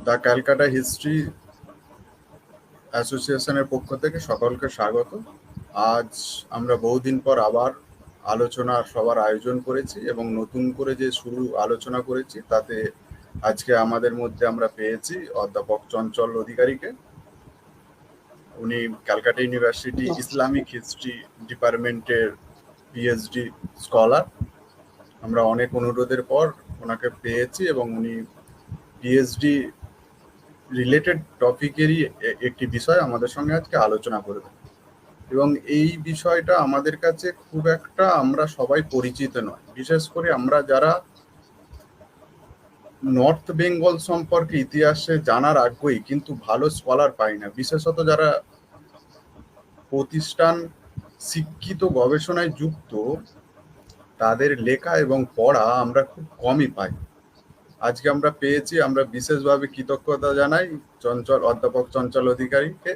The Calcutta history অ্যাসোসিয়েশনের পক্ষ থেকে সকলকে স্বাগত। আজ আমরা বহুদিন পর আবার আলোচনার সবার আয়োজন করেছি এবং নতুন করে যে আলোচনা করেছি তাতে আজকে আমাদের মধ্যে আমরা পেয়েছি অধ্যাপক চঞ্চল অধিকারীকে। উনি ক্যালকাটা ইউনিভার্সিটি ইসলামিক হিস্ট্রি ডিপার্টমেন্টের পিএইচডি স্কলার। আমরা অনেক অনুরোধের পর ওনাকে পেয়েছি এবং উনি পিএইচডি রিলেটেড টপিকেরই একটি বিষয় আমাদের সঙ্গে আজকে আলোচনা করবেন এবং এই বিষয়টা আমাদের কাছে খুব একটা আমরা সবাই পরিচিত নয়, বিশেষ করে আমরা যারা নর্থ বেঙ্গল সম্পর্কে ইতিহাসে জানার আগ্রহী কিন্তু ভালো স্কলার পাই না, বিশেষত যারা প্রতিষ্ঠান শিক্ষিত গবেষণায় যুক্ত তাদের লেখা এবং পড়া আমরা খুব কমই পাই। আজকে আমরা পেয়েছি, আমরা বিশেষভাবে কৃতজ্ঞতা জানাই অধ্যাপক চঞ্চল অধিকারীকে।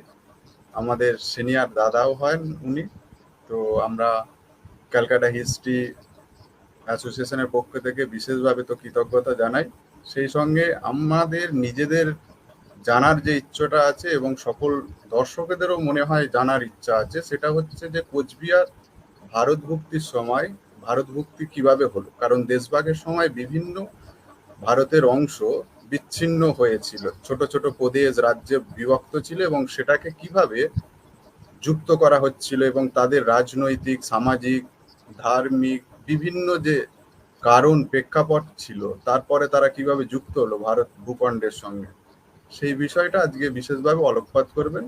আমাদের সিনিয়র দাদাও হয় উনি। তো আমরা ক্যালকাটা হিস্ট্রি অ্যাসোসিয়েশনের পক্ষ থেকে বিশেষভাবে তো কৃতজ্ঞতা জানাই। সেই সঙ্গে আমাদের নিজেদের জানার যে ইচ্ছাটা আছে এবং সকল দর্শকদেরও মনে হয় জানার ইচ্ছা আছে, সেটা হচ্ছে যে কোচবিহার ভারতভুক্তির সময় ভারতভুক্তি কিভাবে হলো। কারণ দেশভাগের সময় বিভিন্ন ভারতের অংশ বিচ্ছিন্ন হয়েছিল, ছোট ছোট প্রদেশ রাজ্যে বিভক্ত ছিল এবং সেটাকে কিভাবে যুক্ত করা হচ্ছিল এবং তাদের রাজনৈতিক, সামাজিক, ধার্মিক বিভিন্ন যে কারণ প্রেক্ষাপট ছিল, তারপরে তারা কিভাবে যুক্ত হলো ভারত ভূখণ্ডের সঙ্গে, সেই বিষয়টা আজকে বিশেষভাবে আলোকপাত করবেন।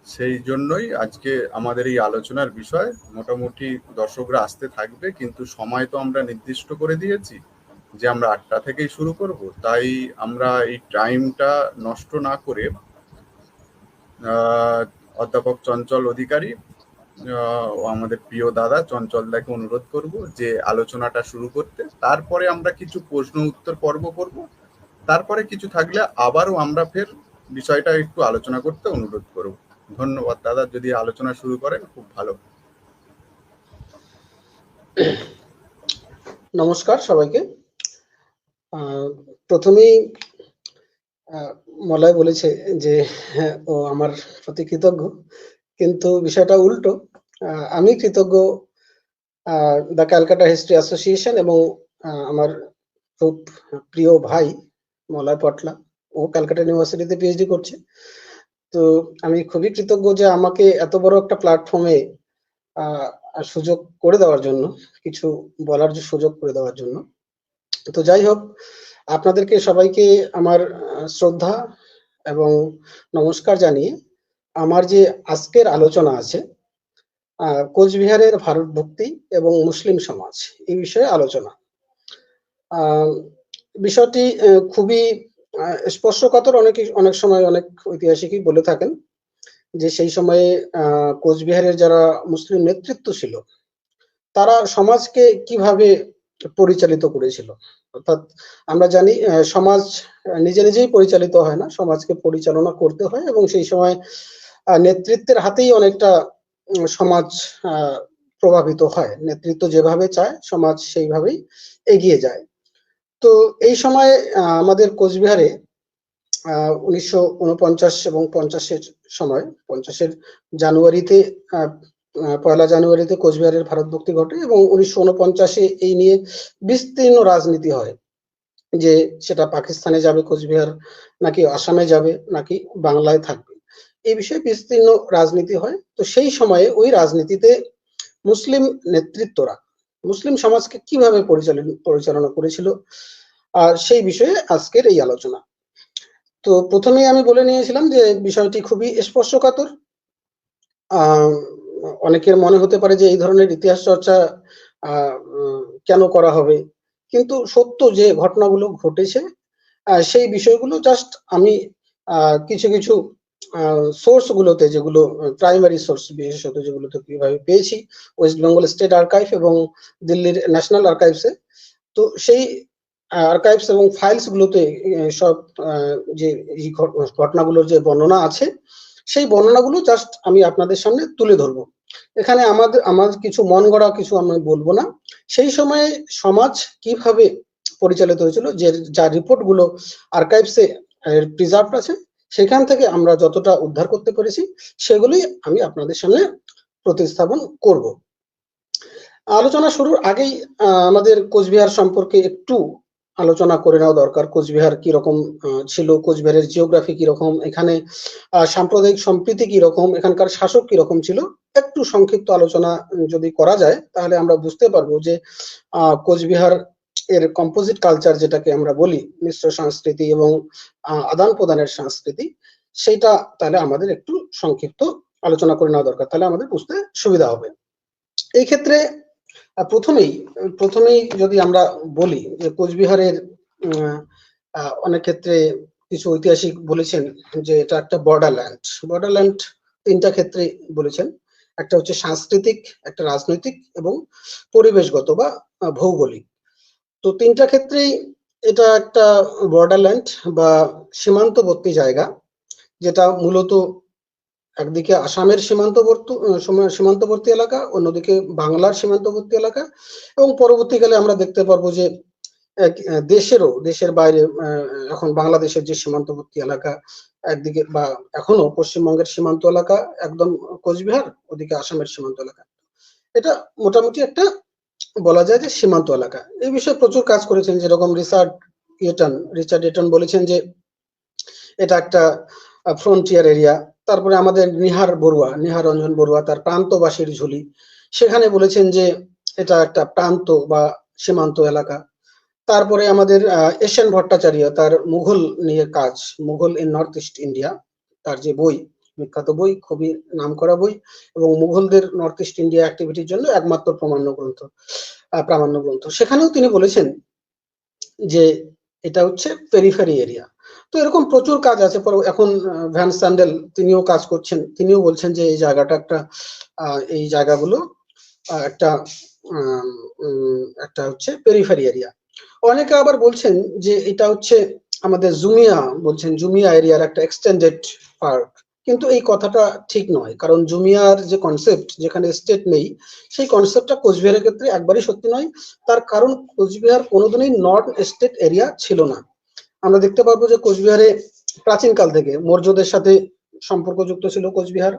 সেই জন্যই আজকে আমাদের এই আলোচনার বিষয়। মোটামুটি দর্শকরা আসতে থাকবে, কিন্তু সময় তো আমরা নির্দিষ্ট করে দিয়েছি যে আমরা 8টা থেকেই শুরু করব, তাই আমরা এই টাইমটা নষ্ট না করে অধ্যাপক চঞ্চল অধিকারী আমাদের প্রিয় দাদা চঞ্চল দাকে অনুরোধ করব যে আলোচনাটা শুরু করতে। তারপরে আমরা কিছু প্রশ্ন উত্তর পর্ব করব, তারপরে কিছু থাকলে আবারও আমরা ফের বিষয়টা একটু আলোচনা করতে অনুরোধ করব। ধন্যবাদ দাদা, যদি আলোচনা শুরু করেন খুব ভালো। নমস্কার সবাইকে। প্রথমেই মলয় বলেছে যে ও আমার প্রতি কৃতজ্ঞ, কিন্তু বিষয়টা উল্টো। আমি কৃতজ্ঞ দ্য ক্যালকাটা হিস্ট্রি অ্যাসোসিয়েশন এবং আমার খুব প্রিয় ভাই মলয় পটলা, ও ক্যালকাটা ইউনিভার্সিটিতে পিএইচডি করছে। তো আমি খুবই কৃতজ্ঞ যে আমাকে এত বড় একটা প্ল্যাটফর্মে সুযোগ করে দেওয়ার জন্য, কিছু বলার যে সুযোগ করে দেওয়ার জন্য। তো যাই হোক, আপনাদেরকে সবাইকে আমার শ্রদ্ধা এবং নমস্কার জানিয়ে আমার যে আজকের আলোচনা আছে কোচবিহারের ভারতভুক্তি এবং মুসলিম সমাজ, এই বিষয়ে আলোচনা। বিষয়টি খুবই স্পর্শকাতর। অনেক সময় অনেক ঐতিহাসিকই বলে থাকেন যে সেই সময়ে কোচবিহারের যারা মুসলিম নেতৃত্ব ছিল তারা সমাজকে কিভাবে পরিচালিত করেছিল। অর্থাৎ আমরা জানি সমাজ নিজে নিজেই পরিচালিত হয় না, সমাজকে পরিচালনা করতে হয় এবং সেই সময় নেতৃত্বের হাতেই অনেকটা সমাজ প্রভাবিত হয়। নেতৃত্ব যেভাবে চায় সমাজ সেইভাবেই এগিয়ে যায়। তো এই সময় আমাদের কোচবিহারে 1949 এবং 50-এর সময়, 50-এর জানুয়ারিতে, 1 জানুয়ারিতে কোচবিহারের ভারতভুক্তি ঘটে এবং 1949-এ এই নিয়ে বিস্তীর্ণ রাজনীতি হয় যে সেটা পাকিস্তানে যাবে কোচবিহার, নাকি আসামে যাবে, নাকি বাংলায় থাকবে। এই বিষয়ে বিস্তীর্ণ রাজনীতি হয়। তো সেই সময়ে ওই রাজনীতিতে মুসলিম নেতৃত্বরা মুসলিম সমাজকে কিভাবে পরিচালনা করেছিল, সেই বিষয়ে আজকের এই আলোচনা। তো প্রথমেই আমি বলে নিয়েছিলাম যে বিষয়টি খুবই স্পর্শকাতর। অনেকের মনে হতে পারে যে এই ধরনের ইতিহাস চর্চা কেন করা হবে, কিন্তু সত্য যে ঘটনাগুলো ঘটেছে সেই বিষয়গুলো জাস্ট আমি কিছু কিছু সোর্স গুলোতে, যেগুলো প্রাইমারি সোর্স বিশেষত যেগুলোতে কিভাবে পেয়েছি, ওয়েস্ট বেঙ্গল স্টেট আর্কাইভ এবং দিল্লির ন্যাশনাল আর্কাইভসে, তো সেই আর্কাইভস এবং ফাইলস গুলোতে সব যে ঘটনাগুলোর যে বর্ণনা আছে সেই বর্ণনাগুলো জাস্ট আমি আপনাদের সামনে তুলে ধরবো। এখানে আমার কিছু মন গড়া কিছু আমি বলবো না। সেই সময়ে সমাজ কিভাবে পরিচালিত হয়েছিল, যে যা রিপোর্ট গুলো আর্কাইভসে এর প্রিজার্ভ আছে, সেখান থেকে আমরা যতটা উদ্ধার করতে পেরেছি সেগুলোই আমি আপনাদের সামনে প্রতিস্থাপন করব। আলোচনা শুরুর আগেই আমাদের কোচবিহার সম্পর্কে একটু আলোচনা করে নেওয়া দরকার। কোচবিহার কিরকম ছিল, কোচবিহারের জিওগ্রাফি কিরকম, এখানে সাম্প্রদায়িক সম্প্রীতি কিরকম, এখানকার শাসক কিরকম ছিল, একটু সংক্ষিপ্ত আলোচনা যদি করা যায় তাহলে আমরা বুঝতে পারবো যে কোচবিহার এর কম্পোজিট কালচার যেটাকে আমরা বলি, মিশ্র সংস্কৃতি এবং আদান প্রদানের সংস্কৃতি, সেটা তাহলে আমাদের একটু সংক্ষিপ্ত আলোচনা করে নেওয়া দরকার, তাহলে আমাদের বুঝতে সুবিধা হবে। এই ক্ষেত্রে প্রথমেই যদি আমরা বলি যে কোচবিহারের অনেক ক্ষেত্রে কিছু ঐতিহাসিক বলেছেন যে এটা একটা বর্ডারল্যান্ড তিনটা ক্ষেত্রে বলেছেন। একটা হচ্ছে সাংস্কৃতিক, একটা রাজনৈতিক এবং পরিবেশগত বা ভৌগোলিক। তো তিনটা ক্ষেত্রেই এটা একটা বর্ডারল্যান্ড বা সীমান্তবর্তী জায়গা, যেটা মূলত একদিকে আসামের সীমান্তবর্তী এলাকা, অন্যদিকে বাংলার সীমান্তবর্তী এলাকা, এবং পরবর্তীকালে আমরা দেখতে পারবো যে দেশের বাইরে এখন বাংলাদেশের যে সীমান্তবর্তী এলাকা একদিকে, বা এখনো পশ্চিমবঙ্গের সীমান্ত এলাকা একদম কোচবিহার, ওদিকে আসামের সীমান্ত এলাকা। এটা মোটামুটি একটা বলা যায় যে সীমান্ত এলাকা। এই বিষয়ে প্রচুর কাজ করেছেন, যেরকম রিচার্ড এটন বলেছেন যে এটা একটা ফ্রন্টিয়ার এরিয়া। তারপরে আমাদের নিহার রঞ্জন বড়ুয়া তার প্রান্তবাসীর ঝুলি, সেখানে বলেছেন যে এটা একটা প্রান্ত বা সীমান্ত এলাকা। তারপরে আমাদের এস.এন. ভট্টাচার্য তার মুঘল নিয়ে কাজ, Mughal in north east India, তার যে বই, বিখ্যাত বই, খুবই নামকরা বই, এবং মুঘলদের নর্থ ইস্ট ইন্ডিয়া অ্যাক্টিভিটির জন্য একমাত্র প্রামাণ্য গ্রন্থ। সেখানেও তিনি বলেছেন যে এটা হচ্ছে পেরিফেরি এরিয়া। তো এরকম প্রচুর কাজ আছে। এখন ভ্যান স্যান্ডেল তিনিও কাজ করছেন, তিনিও বলছেন যে এই জায়গাটা একটা এই জায়গাগুলো একটা হচ্ছে পেরিফেরি এরিয়া। অনেকে আবার বলছেন যে এটা হচ্ছে আমাদের জুমিয়া এরিয়ার একটা এক্সটেন্ডেড পার্ট, কিন্তু এই কথাটা ঠিক নয়, কারণ জুমিয়ার যে কনসেপ্ট, যেখানে স্টেট নেই, সেই কনসেপ্টটা কোচবিহারের ক্ষেত্রে একবারই সত্যি নয়। তার কারণ কোচবিহার কোনোদিনই নর্থ স্টেট এরিয়া ছিল না। আমরা দেখতে পারবো যে কোচবিহারে প্রাচীনকাল থেকে মৌর্যদের সাথে সম্পর্কযুক্ত ছিল কোচবিহার।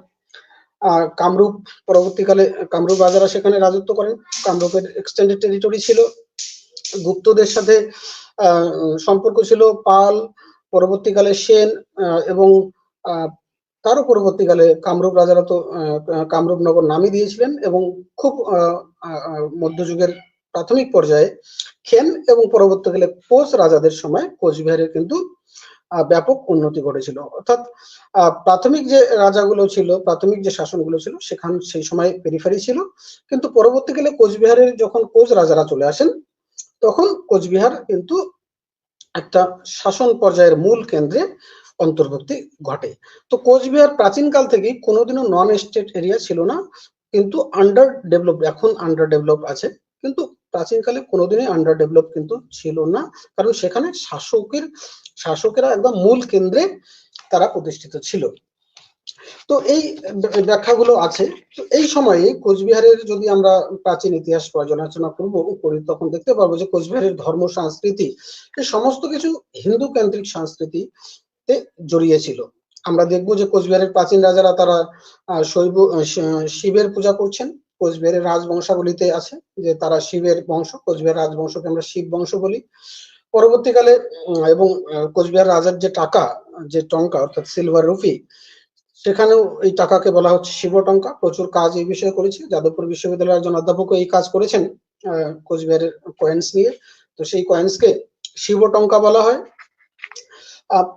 কামরূপ, পরবর্তীকালে কামরূপ রাজারা সেখানে রাজত্ব করেন, কামরূপের এক্সটেন্ডেড টেরিটরি ছিল। গুপ্তদের সাথে সম্পর্ক ছিল পাল, পরবর্তীকালে সেন, এবং তারও পরবর্তীকালে কামরূপ রাজারা তো কামরূপ নগর নামই দিয়েছিলেন, এবং খুব মধ্যযুগের প্রাথমিক পর্যায়ে খেন এবং পরবর্তীকালে কোচ রাজাদের সময় কোচবিহারের কিন্তু ব্যাপক উন্নতি ঘটেছিল। অর্থাৎ প্রাথমিক যে রাজাগুলো ছিল, প্রাথমিক যে শাসনগুলো ছিল, সেই সময় পেরিফেরি ছিল, কিন্তু পরবর্তীকালে কোচবিহারের যখন কোচ রাজারা চলে আসেন, তখন কোচবিহার কিন্তু একটা শাসন পর্যায়ের মূল কেন্দ্রে অন্তর্ভুক্তি ঘটে। তো কোচবিহার প্রাচীনকাল থেকেই কোনোদিনও নন স্টেট এরিয়া ছিল না, কিন্তু এখন আন্ডার ডেভেলপ আছে, কিন্তু প্রাচীনকালে কোনোদিনই আন্ডার ডেভেলপ কিন্তু ছিল না, কারণ সেখানে শাসকেরা একদম মূল কেন্দ্রে তারা প্রতিষ্ঠিত ছিল। তো এই ব্যাখ্যাগুলো আছে। তো এই সময়ে কোচবিহারের যদি আমরা প্রাচীন ইতিহাস পর্যালোচনা করি, তখন দেখতে পাবো যে কোচবিহারের ধর্ম সংস্কৃতি এই সমস্ত কিছু হিন্দু কেন্দ্রিক সংস্কৃতিতে জড়িয়ে ছিল। আমরা দেখবো যে কোচবিহারের প্রাচীন রাজারা তারা শিবের পূজা করছেন। কোচবিহারের রাজবংশাবলিতে আছে যে তারা শিবের বংশ, কোচবিহার রাজবংশকে আমরা শিব বংশ বলি। পরবর্তীকালে এবং কোচবিহার রাজার যে টাকা, যে টঙ্কা অর্থাৎ সিলভার রুপি, সেখানেও এই টাকাকে বলা হচ্ছে শিব টঙ্কা। প্রচুর কাজ এই বিষয়ে করেছে, যাদবপুর বিশ্ববিদ্যালয়ের একজন অধ্যাপক এই কাজ করেছেন কোচবিহারের কয়েন্স নিয়ে। তো সেই কয়েন্সকে শিব টঙ্কা বলা হয়।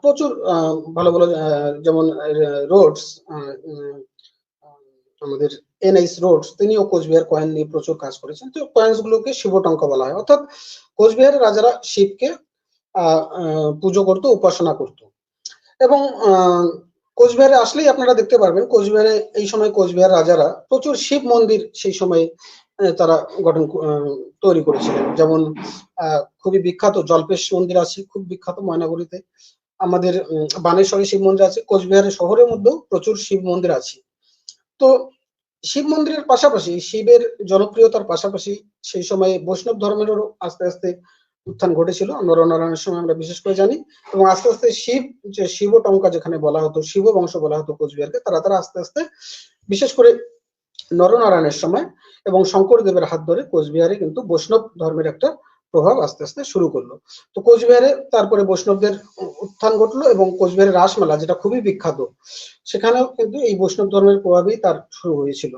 প্রচুর ভালো ভালো যেমন রোডস, আমাদের এনএস রোডস, তিনিও কোচবিহার কয়েন নিয়ে প্রচুর কাজ করেছেন। তো কয়েন্স গুলোকে শিব টঙ্কা বলা হয়। অর্থাৎ কোচবিহারের রাজারা শিবকে পুজো করতো, উপাসনা করত। এবং কোচবিহারে আসলেই আপনারা দেখতে পারবেন কোচবিহারে এই সময় কোচবিহার রাজারা প্রচুর শিব মন্দির সেই সময় তারা তৈরি করেছিলেন। যেমন খুবই বিখ্যাত জল্পেশ মন্দির আছে, খুব বিখ্যাত ময়নাগুড়িতে। আমাদের বানেশ্বরী শিব মন্দির আছে। কোচবিহারের শহরের মধ্যেও প্রচুর শিব মন্দির আছে। তো শিব মন্দিরের পাশাপাশি, শিবের জনপ্রিয়তার পাশাপাশি সেই সময় বৈষ্ণব ধর্মেরও আস্তে আস্তে উত্থান ঘটেছিল নরনারায়ণের সময় আমরা বিশেষ করে জানি। এবং আস্তে আস্তে শিব, যে শিব টঙ্কা যেখানে বলা হতো, শিব বংশ বলা হতো কোচবিহারকে, তারা আস্তে আস্তে বিশেষ করে নরনারায়ণের সময় এবং শঙ্করদেবের হাত ধরে কোচবিহারে কিন্তু বৈষ্ণব ধর্মের একটা প্রভাব আস্তে আস্তে শুরু করলো। তো কোচবিহারে তারপরে বৈষ্ণবদের উত্থান ঘটলো এবং কোচবিহারের রাসমেলা যেটা খুবই বিখ্যাত, সেখানেও কিন্তু এই বৈষ্ণব ধর্মের প্রভাবেই তার শুরু হয়েছিল।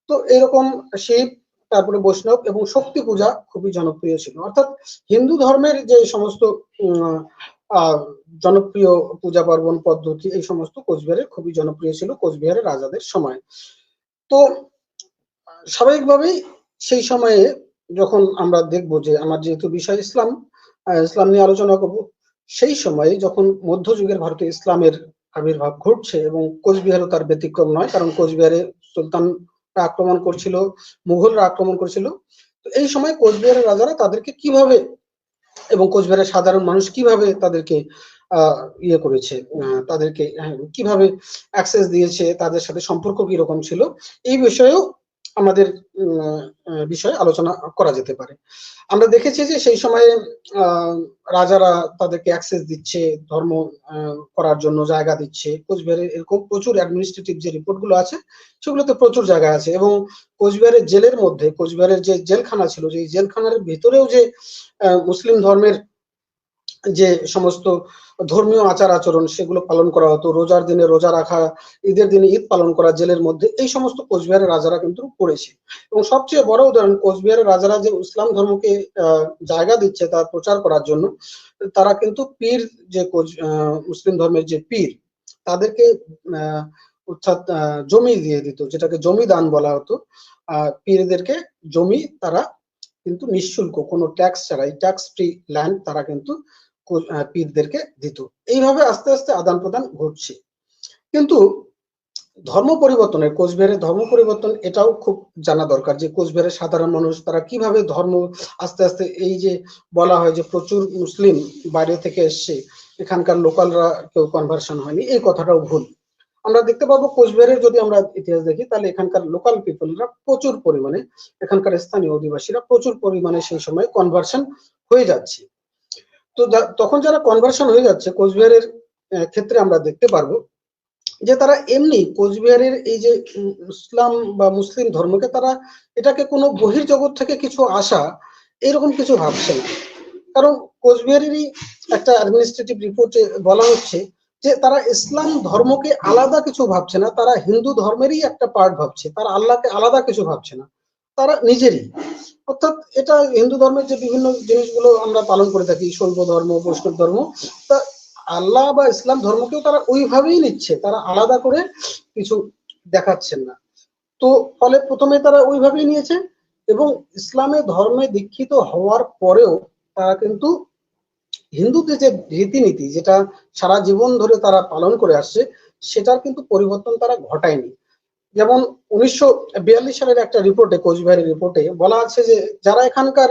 তো এরকম শিব, তারপরে বৈষ্ণব এবং শক্তি পূজা খুবই জনপ্রিয় ছিল। অর্থাৎ হিন্দু ধর্মের যে সমস্ত জনপ্রিয় পূজা পার্বণ পদ্ধতি, এই সমস্ত কোচবিহারে খুবই জনপ্রিয় ছিল কোচবিহারের রাজাদের সময়। তো স্বাভাবিকভাবেই সেই সময়ে যখন আমরা দেখব যে আমার যেহেতু বিষয় ইসলাম, ইসলাম নিয়ে আলোচনা করব, সেই সময়ে যখন মধ্যযুগের ভারতে ইসলামের আবির্ভাব ঘটছে এবং কোচবিহারও তার ব্যতিক্রম নয়, কারণ কোচবিহারে সুলতানরা আক্রমণ করছিল, মুঘলরা আক্রমণ করছিল। তো এই সময় কোচবিহারের রাজারা তাদেরকে কিভাবে এবং কোচবিহারের সাধারণ মানুষ কিভাবে তাদেরকে ইয়ে করেছে, তাদেরকে কিভাবে অ্যাক্সেস দিয়েছে, তাদের সাথে সম্পর্ক কিরকম ছিল, এই বিষয়েও আমাদের বিষয়ে আলোচনা করা যেতে পারে। আমরা দেখেছি যে সেই সময়ে রাজারা তাদেরকে অ্যাক্সেস দিচ্ছে, ধর্ম করার জন্য জায়গা দিচ্ছে। কোচবিহারে এরকম প্রচুর অ্যাডমিনিস্ট্রেটিভ যে রিপোর্ট গুলো আছে সেগুলোতে প্রচুর জায়গা আছে। এবং কোচবিহারের জেলের মধ্যে, কোচবিহারের যে জেলখানা ছিল, যে জেলখানার ভিতরেও যে মুসলিম ধর্মের যে সমস্ত ধর্মীয় আচার আচরণ সেগুলো পালন করা হতো, রোজার দিনে রোজা রাখা, ঈদের দিনে ঈদ পালন করা জেলের মধ্যে, এই সমস্ত কোচবিহারের রাজারা কিন্তু করেছে। এবং সবচেয়ে বড় উদাহরণ, কোচবিহারের রাজারা যে ইসলাম ধর্মকে জায়গা দিচ্ছে তার প্রচার করার জন্য, তারা কিন্তু পীর, যে মুসলিম ধর্মের যে পীর, তাদেরকে অর্থাৎ জমি দিয়ে দিত, যেটাকে জমি দান বলা হতো। পীরদেরকে জমি তারা কিন্তু নিঃশুল্ক, কোনো ট্যাক্স ছাড়াই, ট্যাক্স ফ্রি ল্যান্ড তারা কিন্তু পীরদেরকে দিত। এইভাবে আস্তে আস্তে আদান প্রদান ঘটছে। কিন্তু ধর্ম পরিবর্তনের, কোচবিহারের ধর্ম পরিবর্তন, এটাও খুব জানা দরকার যে কোচবিহারের সাধারণ মানুষ তারা কিভাবে ধর্ম আস্তে আস্তে, এই যে বলা হয় যে প্রচুর মুসলিম বাইরে থেকে এসছে, এখানকার লোকালরা কেউ কনভার্সন হয়নি, এই কথাটাও ভুল। আমরা দেখতে পাবো কোচবিহারের যদি আমরা ইতিহাস দেখি, তাহলে এখানকার লোকাল পিপলরা প্রচুর পরিমাণে, এখানকার স্থানীয় অধিবাসীরা প্রচুর পরিমাণে সেই সময় কনভার্সন হয়ে যাচ্ছে। তো তখন যারা কনভার্সন হয়ে যাচ্ছে কোচবিহারের ক্ষেত্রে আমরা দেখতে পারবো যে তারা এমনি কোচবিহারের এই যে ইসলাম বা মুসলিম ধর্মকে, তারা এটাকে কোনো বহির্জগৎ থেকে কিছু আসা এরকম কিছু ভাবছে না। কারণ কোচবিহারেরই একটা অ্যাডমিনিস্ট্রেটিভ রিপোর্টে বলা হচ্ছে যে তারা ইসলাম ধর্মকে আলাদা কিছু ভাবছে না, তারা হিন্দু ধর্মেরই একটা পার্ট ভাবছে, তারা আল্লাহকে আলাদা কিছু ভাবছে না, তারা নিজেরই। অর্থাৎ এটা হিন্দু ধর্মের যে বিভিন্ন জিনিসগুলো আমরা পালন করে থাকি, শৈব ধর্ম, বৈষ্ণব ধর্ম, তা আল্লাহ বা ইসলাম ধর্মকেও তারা ওইভাবেই নিচ্ছে, তারা আলাদা করে কিছু দেখাচ্ছেন না। তো ফলে প্রথমে তারা ওইভাবেই নিয়েছে এবং ইসলামের ধর্মে দীক্ষিত হওয়ার পরেও তারা কিন্তু হিন্দুদের যে রীতিনীতি, যেটা সারা জীবন ধরে তারা পালন করে আসছে, সেটার কিন্তু পরিবর্তন তারা ঘটায়নি। যেমন 1942 সালের একটা রিপোর্টে, কোচবিহারের রিপোর্টে বলা আছে যে যারা এখানকার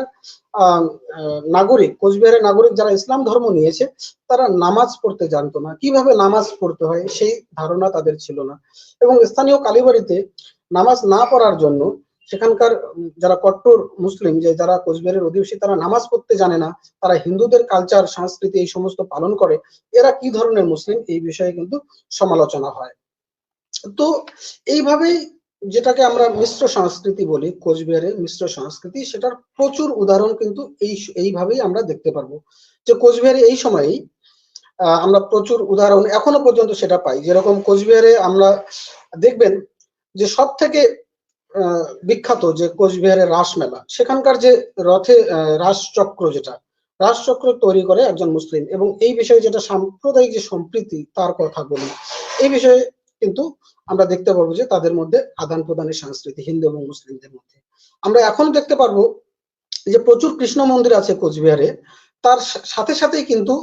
নাগরিক, কোচবিহারের নাগরিক যারা ইসলাম ধর্ম নিয়েছে, তারা নামাজ পড়তে জানতো না, কিভাবে নামাজ পড়তে হয় সেই ধারণা তাদের ছিল না। এবং স্থানীয় কালীবাড়িতে নামাজ না পড়ার জন্য সেখানকার যারা কট্টর মুসলিম, যে যারা কোচবিহারের অধিবাসী, তারা নামাজ পড়তে জানে না, তারা হিন্দুদের কালচার সংস্কৃতি এই সমস্ত পালন করে, এরা কি ধরনের মুসলিম, এই বিষয়ে কিন্তু সমালোচনা হয়। তো এইভাবেই, যেটাকে আমরা মিশ্র সংস্কৃতি বলি, কোচবিহারের মিশ্র সংস্কৃতি, সেটার প্রচুর উদাহরণ কিন্তু এইভাবেই আমরা দেখতে পারবো যে কোচবিহারে এই সময়েই আমরা প্রচুর উদাহরণ এখনো পর্যন্ত সেটা পাই। যেরকম কোচবিহারে আমরা দেখবেন যে সব থেকে বিখ্যাত যে কোচবিহারের রাসমেলা, সেখানকার যে রথে রাসচক্র, যেটা রাসচক্র তৈরি করে একজন মুসলিম, এবং এই বিষয়ে যেটা সাম্প্রদায়িক যে সম্প্রীতি তার কথা বলি, এই বিষয়ে কিন্তু আমরা দেখতে পারবো যে তাদের মধ্যে আদান প্রদানের সংস্কৃতি হিন্দু এবং মুসলিমদের মধ্যে। আমরা এখন দেখতে পারবো যে প্রচুর কৃষ্ণ মন্দির আছে কোচবিহারে, তার সাথে সাথেই কিন্তু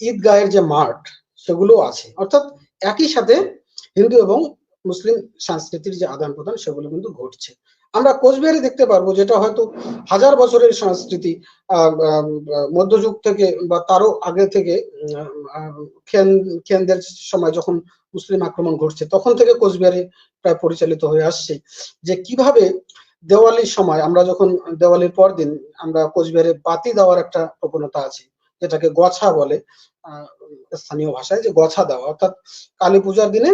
ঈদগাহের যে মাঠ সেগুলো আছে। অর্থাৎ একই সাথে হিন্দু এবং মুসলিম সংস্কৃতির যে আদান প্রদান সেগুলো কিন্তু ঘটছে। আমরা কোচবিহারে দেখতে পারবো যেটা হয়তো হাজার বছরের সংস্কৃতি, মধ্যযুগ থেকে বা তারও আগে থেকে, খেনদের সময় যখন মুসলিম আক্রমণ ঘটছে তখন থেকে কোচবিহারে প্রায় পরিচালিত হয়ে আসছে, যে কিভাবে দেওয়ালির সময় আমরা যখন দেওয়ালির পর দিন আমরা কোচবিহারে বাতি দেওয়ার একটা প্রবণতা আছে, যেটাকে গছা বলে স্থানীয় ভাষায়, যে গছা দেওয়া, অর্থাৎ কালী পূজার দিনে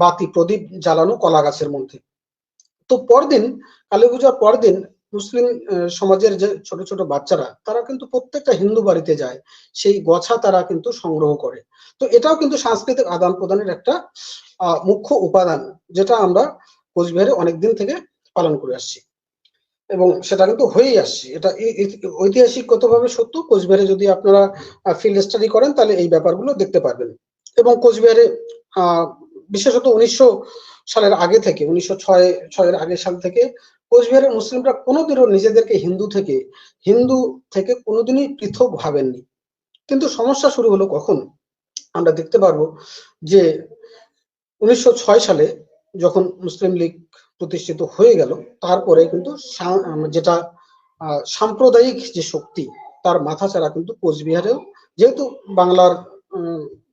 বাতি প্রদীপ জ্বালানো কলা গাছের মধ্যে। তো পরদিন, কালী পূজার পরদিন মুসলিম সমাজের যে ছোট ছোট বাচ্চারা, তারা কিন্তু প্রত্যেকটা হিন্দু বাড়িতে যায়, সেই গছা তারা কিন্তু সংগ্রহ করে। তো এটাও কিন্তু সাংস্কৃতিক আদান প্রদানের একটা মুখ্য উপাদান, যেটা আমরা কোচবিহারে অনেকদিন থেকে পালন করে আসছি এবং সেটা কিন্তু হয়েই আসছে। এটা ঐতিহাসিকগতভাবে সত্য। কোচবিহারে যদি আপনারা ফিল্ড স্টাডি করেন তাহলে এই ব্যাপারগুলো দেখতে পারবেন। এবং কোচবিহারে বিশেষত 1900 সালের আগে থেকে, 1906 এর আগের সাল থেকে কোচবিহারের মুসলিমরা কোনোদিনও নিজেদেরকে হিন্দু থেকে কোনোদিনই পৃথক ভাবেননি। কিন্তু সমস্যা শুরু হলো কখন? আমরা দেখতে পারবো যে 1906 সালে যখন মুসলিম লীগ প্রতিষ্ঠিত হয়ে গেল, তারপরে কিন্তু যেটা সাম্প্রদায়িক যে শক্তি, তার মাথাচাড়া কিন্তু কোচবিহারেও, যেহেতু বাংলার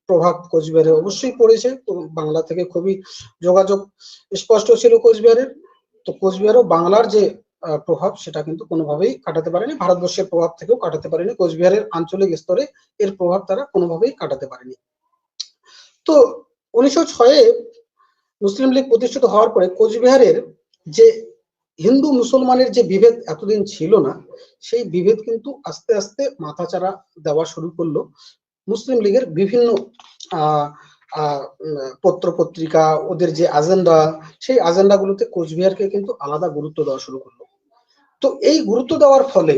প্রভাব কোচবিহারে অবশ্যই পড়েছে, তো বাংলা থেকে খুবই যোগাযোগ স্পষ্ট ছিল কোচবিহারের, তো কোচবিহারও বাংলার যে প্রভাব সেটা কিন্তু কোনোভাবেই কাটাতে পারেনি, ভারতবর্ষের প্রভাব থেকেও কাটাতে পারেনি, কোচবিহারের আঞ্চলিক স্তরে এর প্রভাব তারা কোনোভাবেই কাটাতে পারেনি। তো 1906-এ মুসলিম লীগ প্রতিষ্ঠিত হওয়ার পরে কোচবিহারের যে হিন্দু মুসলমানের যে বিভেদ এতদিন ছিল না, সেই বিভেদ কিন্তু আস্তে আস্তে মাথাচাড়া দেওয়া শুরু করলো মুসলিম লীগের বিভিন্ন পত্র পত্রিকা, ওদের যে এজেন্ডা, সেই এজেন্ডাগুলোতে কোচবিহারকে কিন্তু আলাদা গুরুত্ব দেওয়া শুরু করলো। তো এই গুরুত্ব দেওয়ার ফলে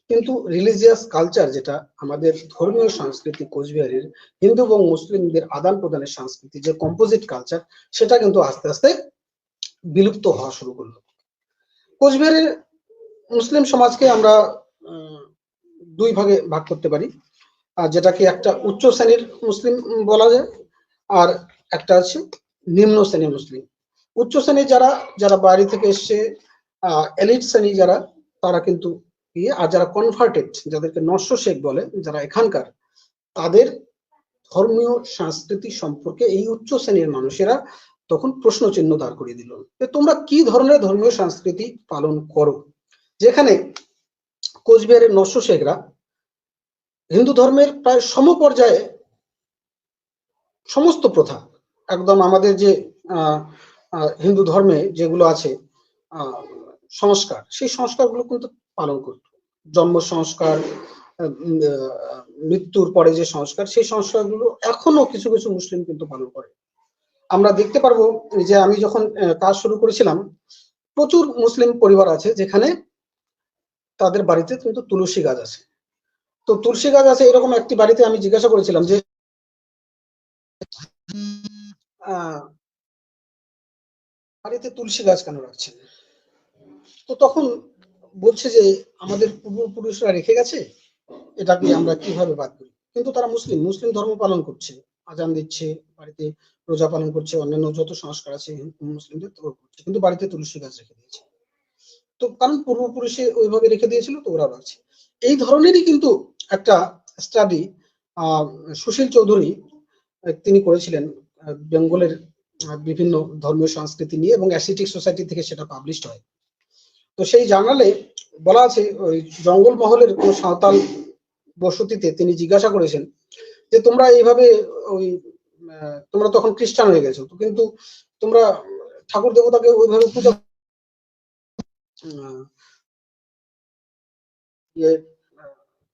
কিন্তু রিলিজিয়াস কালচার, যেটা আমাদের ধর্মীয় সংস্কৃতি কোচবিহারের হিন্দু এবং মুসলিমদের আদান প্রদানের সংস্কৃতি, যে কম্পোজিট কালচার, সেটা কিন্তু আস্তে আস্তে বিলুপ্ত হওয়া শুরু করলো। কোচবিহারের মুসলিম সমাজকে আমরা দুই ভাগে ভাগ করতে পারি, যেটাকে একটা উচ্চ শ্রেণীর মুসলিম বলা যায়, আর একটা আছে নিম্ন শ্রেণীর মুসলিম। উচ্চ শ্রেণীর যারা বাইরে থেকে এসছে, এলিট শ্রেণী যারা, তারা কিন্তু আর যারা কনভার্টেড, যাদেরকে নস্য শেখ বলে, যারা এখানকার, তাদের ধর্মীয় সংস্কৃতি সম্পর্কে এই উচ্চ শ্রেণীর মানুষেরা তখন প্রশ্ন চিহ্ন দাঁড় করিয়ে দিল, যে তোমরা কি ধরনের ধর্মীয় সংস্কৃতি পালন করো, যেখানে কোচবিহারের নস্য শেখরা হিন্দু ধর্মের প্রায় সমপর্যায়ে সমস্ত প্রথা, একদম আমাদের যে হিন্দু ধর্মে যেগুলো আছে সংস্কার, সেই সংস্কারগুলো কিন্তু পালন করত। জন্ম সংস্কার, মৃত্যুর পরে যে সংস্কার, সেই সংস্কারগুলো এখনো কিছু কিছু মুসলিম কিন্তু পালন করে। আমরা দেখতে পারবো যে আমি যখন কাজ শুরু করেছিলাম, প্রচুর মুসলিম পরিবার আছে যেখানে তাদের বাড়িতে কিন্তু তুলসী গাছ আছে। তো তুলসী গাছ আছে এরকম একটি বাড়িতে আমি জিজ্ঞাসা করেছিলাম যে বাড়িতে তুলসী গাছ কেন রাখছেন? তো তখন বলছে যে আমাদের পূর্বপুরুষরা রেখে গেছে, এটাকে আমরা কিভাবে বাদ করি। কিন্তু তারা মুসলিম ধর্ম পালন করছে, আজান দিচ্ছে, বাড়িতে রোজা পালন করছে, অন্যান্য যত সংস্কার আছে মুসলিমদের তো করছে, কিন্তু বাড়িতে তুলসী গাছ রেখে দিয়েছে। তো কারণ পূর্বপুরুষে ওইভাবে রেখে দিয়েছিল, তো ওরা রাখছে। এই ধরনেরই কিন্তু একটা স্টাডি সুশীল চৌধুরী তিনি করেছিলেন বেঙ্গলের বিভিন্ন ধর্মীয় সংস্কৃতি নিয়ে, এবং অ্যাসিটিক সোসাইটি থেকে সেটা পাবলিশড হয়। তো সেই জার্নালে বলা আছে, ওই জঙ্গল মহলের কোন সাঁওতাল বসতিতে তিনি জিজ্ঞাসা করেছেন যে তোমরা এইভাবে তোমরা তখন খ্রিস্টান হয়ে গেছো, তো কিন্তু তোমরা ঠাকুর দেবতাকে ওইভাবে পূজা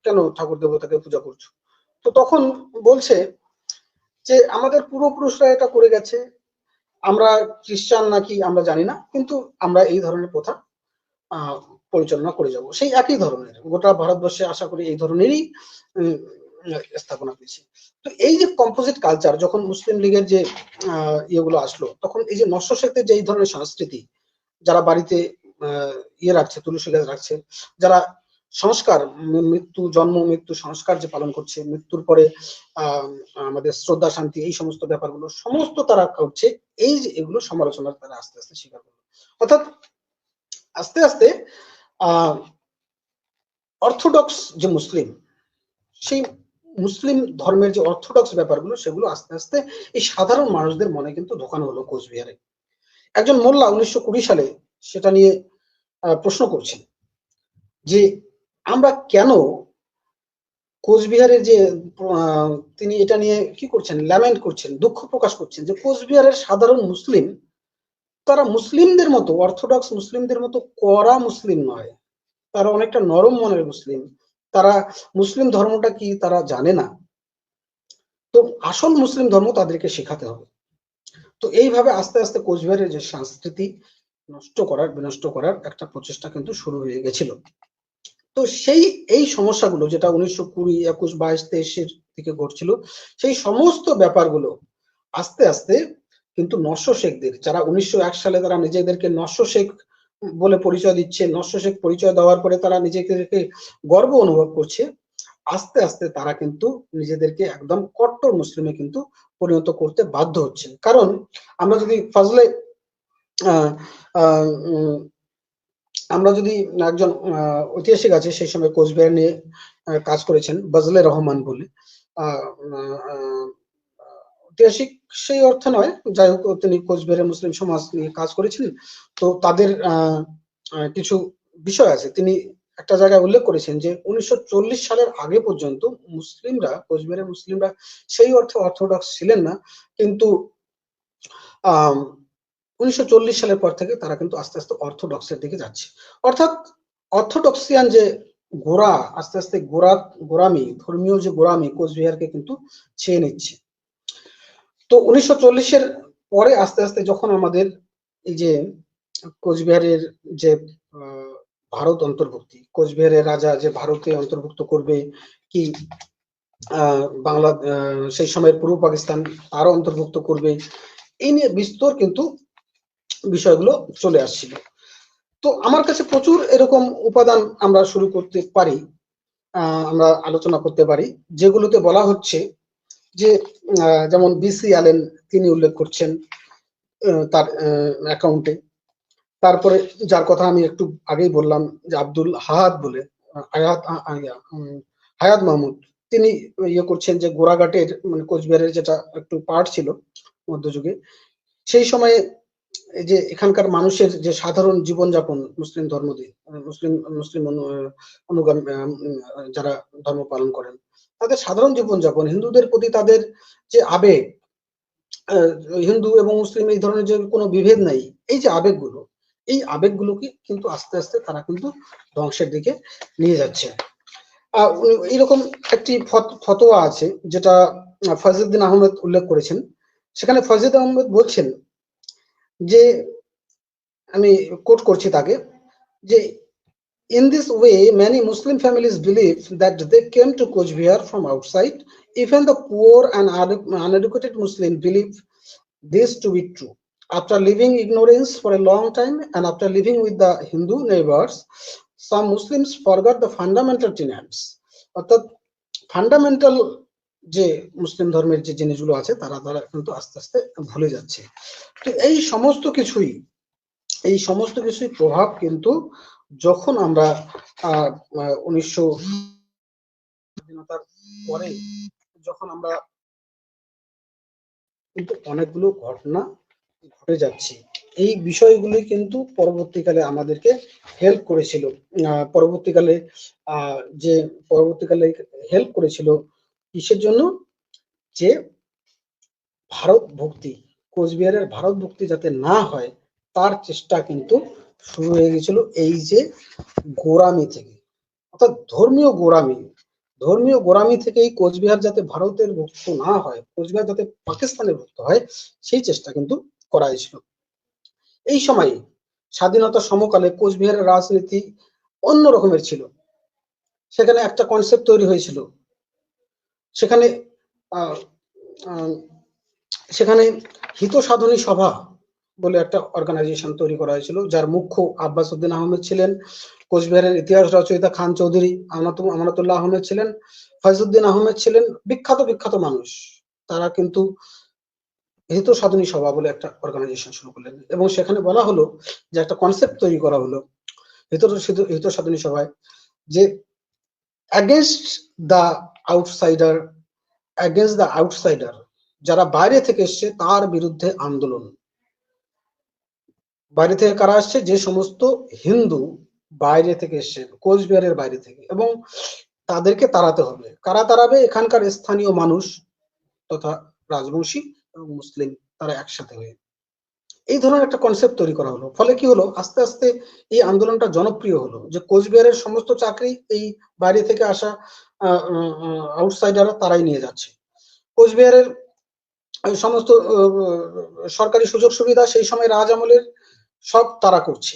কেন ঠাকুর দেবতাকে পূজা করছো? তো তখন বলছে যে আমাদের পূর্বপুরুষরা এটা করে গেছে, আমরা খ্রিস্টান নাকি আমরা জানি না, কিন্তু আমরা এই ধরনের প্রথা পরিচালনা করে যাব। সেই একই ধরনের গোটা ভারতবর্ষে আশা করি এই ধরনেরই স্থাপনা পেয়েছি। তো এই যে কম্পোজিট কালচার, যখন মুসলিম লীগের যে ইয়েগুলো আসলো, তখন এই যে নস্য শেখদের যে এই ধরনের সংস্কৃতি, যারা বাড়িতে রাখছে, তুলসী গাছ রাখছে, যারা সংস্কার, জন্ম মৃত্যু সংস্কার যে পালন করছে, মৃত্যুর পরে আমাদের শ্রদ্ধা শান্তি, এই সমস্ত ব্যাপারগুলো সমস্ত তারা করছে, এই যে এগুলো সমালোচনার তারা আস্তে আস্তে স্বীকার করলো। অর্থাৎ আস্তে আস্তে অর্থোডক্স যে মুসলিম, সেই মুসলিম ধর্মের যে অর্থোডক্স ব্যাপারগুলো, সেগুলো আস্তে আস্তে এই সাধারণ মানুষদের মনে কিন্তু ঢোকানো হলো কোচবিহারে। একজন মোল্লা 1920 সালে সেটা নিয়ে প্রশ্ন করছেন যে আমরা কেন কোচবিহারের যে তিনি এটা নিয়ে কি করছেন, ল্যামেন্ট করছেন, দুঃখ প্রকাশ করছেন যে কোচবিহারের সাধারণ মুসলিম তারা মুসলিমদের মতো, অর্থোডক্স মুসলিমদের মতো কড়া মুসলিম নয়, তারা অনেকটা নরম মনের মুসলিম, তারা মুসলিম ধর্মটা কি তারা জানে না, তো আসল মুসলিম ধর্ম তাদেরকে শেখাতে হবে। তো এইভাবে আস্তে আস্তে কোচবিহারের যে সংস্কৃতি বিনষ্ট করার একটা প্রচেষ্টা কিন্তু শুরু হয়ে গেছিল। তো এই সমস্যাগুলো যেটা 1920, 21, 22, 23-এর দিকে ঘটছিল, সেই সমস্ত ব্যাপারগুলো আস্তে আস্তে কিন্তু নস্য শেখদের, যারা 1901 সালে তারা নিজেদেরকে নস্য শেখ বলে পরিচয় দিচ্ছে, নস্য শেখ পরিচয় দেওয়ার পরে তারা নিজেদেরকে গর্ব অনুভব করছে, আস্তে আস্তে তারা কিন্তু নিজেদেরকে একদম কট্টর মুসলিমে কিন্তু পরিণত করতে বাধ্য হচ্ছে। কারণ আমরা যদি ফজলে আমরা যদি একজন ঐতিহাসিক আছে সেই সময় কোচবিহার নিয়ে কাজ করেছেন, ফজলে রহমান বলে ঐতিহাসিক সেই অর্থ নয়, যাই হোক তিনি কোচবিহারের মুসলিম সমাজ নিয়ে কাজ করেছেন। তো তাদের কিছু বিষয় আছে, তিনি একটা জায়গায় উল্লেখ করেছেন যে 1940 সালের আগে পর্যন্ত মুসলিমরা, কোচবিহারের মুসলিমরা সেই অর্থে অর্থোডক্স ছিলেন না, কিন্তু 1940 সালের পর থেকে তারা কিন্তু আস্তে আস্তে অর্থোডক্সের দিকে যাচ্ছে। অর্থাৎ অর্থোডক্সিয়ান যে গোড়া, আস্তে আস্তে গোড়ামি, ধর্মীয় যে গোড়ামি কোচবিহারকে কিন্তু ছেয়ে নিচ্ছে। তো 1940-এর পরে আস্তে আস্তে যখন আমাদের এই যে কোচবিহারের যে ভারত অন্তর্ভুক্তি, কোচবিহারের রাজা যে ভারতে অন্তর্ভুক্ত করবে কি বাংলা, সেই সময় পূর্ব পাকিস্তান তারও অন্তর্ভুক্ত করবে, এই নিয়ে বিস্তর কিন্তু বিষয়গুলো চলে আসছিল। তো আমার কাছে প্রচুর এরকম উপাদান আমরা শুরু করতে পারি, আমরা আলোচনা করতে পারি, যেগুলোতে বলা হচ্ছে যে যেমন বিসি অ্যালেন তিনি উল্লেখ করছেন তার অ্যাকাউন্টে, তারপরে যার কথা আমি একটু আগেই বললাম যে আব্দুল হায়াত বলে, হায়াত মাহমুদ, তিনি ইয়ে করছেন যে গোড়াঘাটের মানে কোচবিহারের যেটা একটু পার্ট ছিল মধ্যযুগে, সেই সময়ে এই যে এখানকার মানুষের যে সাধারণ জীবনযাপন, মুসলিম ধর্ম দিয়ে মুসলিম অনুগামী যারা ধর্ম পালন করেন, তাদের সাধারণ জীবনযাপন, হিন্দুদের প্রতি তাদের যে আবেগ, হিন্দু এবং মুসলিম এই ধরনের যে কোনো বিভেদ নাই, এই যে আবেগগুলো, এই আবেগগুলোকে কিন্তু আস্তে আস্তে তারা কিন্তু ধ্বংসের দিকে নিয়ে যাচ্ছে। এইরকম একটি ফতোয়া আছে যেটা ফয়জউদ্দিন আহমেদ উল্লেখ করেছেন। সেখানে ফয়জউদ্দিন আহমেদ বলছেন যে, আমি কোট করছি তাকে, যে in this way many Muslim families believe that they came to Coachbihar from outside. Even the poor and uneducated Muslim believe this to be true. After living ignorance for a long time and after living with the Hindu neighbors, some Muslims forgot the fundamental tenets. অর্থাৎ fundamental যে মুসলিম ধর্মের যে জিনিসগুলো আছে তারা কিন্তু আস্তে আস্তে ভুলে যাচ্ছে। তো এই সমস্ত কিছুই প্রভাব কিন্তু যখন আমরা 1900 স্বাধীনতার পরে যখন আমরা কিন্তু অনেকগুলো ঘটনা ঘটে যাচ্ছে, এই বিষয়গুলি কিন্তু পরবর্তীকালে আমাদেরকে হেল্প করেছিল, পরবর্তীকালে হেল্প করেছিল কিসের জন্য, যে ভারত ভক্তি, কোচবিহারের ভারত ভক্তি যাতে না হয় তার চেষ্টা কিন্তু শুরু হয়ে গেছিল এই যে গোড়ামি থেকে, অর্থাৎ ধর্মীয় গোড়ামি থেকে এই কোচবিহার যাতে ভারতের ভুক্ত না হয়, কোচবিহার যাতে পাকিস্তানের ভুক্ত হয়, সেই চেষ্টা কিন্তু করা হয়েছিল। এই সময়ে স্বাধীনতা সমকালে কোচবিহারের রাজনীতি অন্য রকমের ছিল। সেখানে একটা কনসেপ্ট তৈরি হয়েছিল, সেখানে হিত সাধনী সভা বলে একটা অর্গানাইজেশন তৈরি করা হয়েছিল, যার মুখ্য আব্বাস উদ্দিন আহমেদ ছিলেন, কোচবিহারের ইতিহাস রচয়িতা খান চৌধুরী, আমানতুল্লাহ আহমেদ ছিলেন, ফয়জউদ্দিন আহমেদ ছিলেন, বিখ্যাত মানুষ। তারা কিন্তু হিত সাধনী সভা বলে একটা অর্গানাইজেশন শুরু করলেন এবং সেখানে বলা হলো যে একটা কনসেপ্ট তৈরি করা হলো হিত সাধনী সভায়, যে against the outsider, যারা বাইরে থেকে এসছে তার বিরুদ্ধে আন্দোলন, বাইরে থেকে কারা আসছে? যে সমস্ত হিন্দু বাইরে থেকে এসছে, কোচবিহারের বাইরে থেকে, এবং তাদেরকে তাড়াতে হবে। কারা তাড়াবে? এখানকার স্থানীয় মানুষ তথা রাজবংশী এবং মুসলিম, তারা একসাথে হয়ে এই ধরনের একটা কনসেপ্ট তৈরি করা হলো। ফলে কি হলো, আস্তে আস্তে এই আন্দোলনটা জনপ্রিয় হলো, যে কোচবিহারের সমস্ত চাকরি এই বাইরে থেকে আসা আউটসাইডাররা তারাই নিয়ে যাচ্ছে। কোচবিহারের সমস্ত সরকারি সুযোগ সুবিধা সেই সময় রাজ আমলের সব তারা করছে,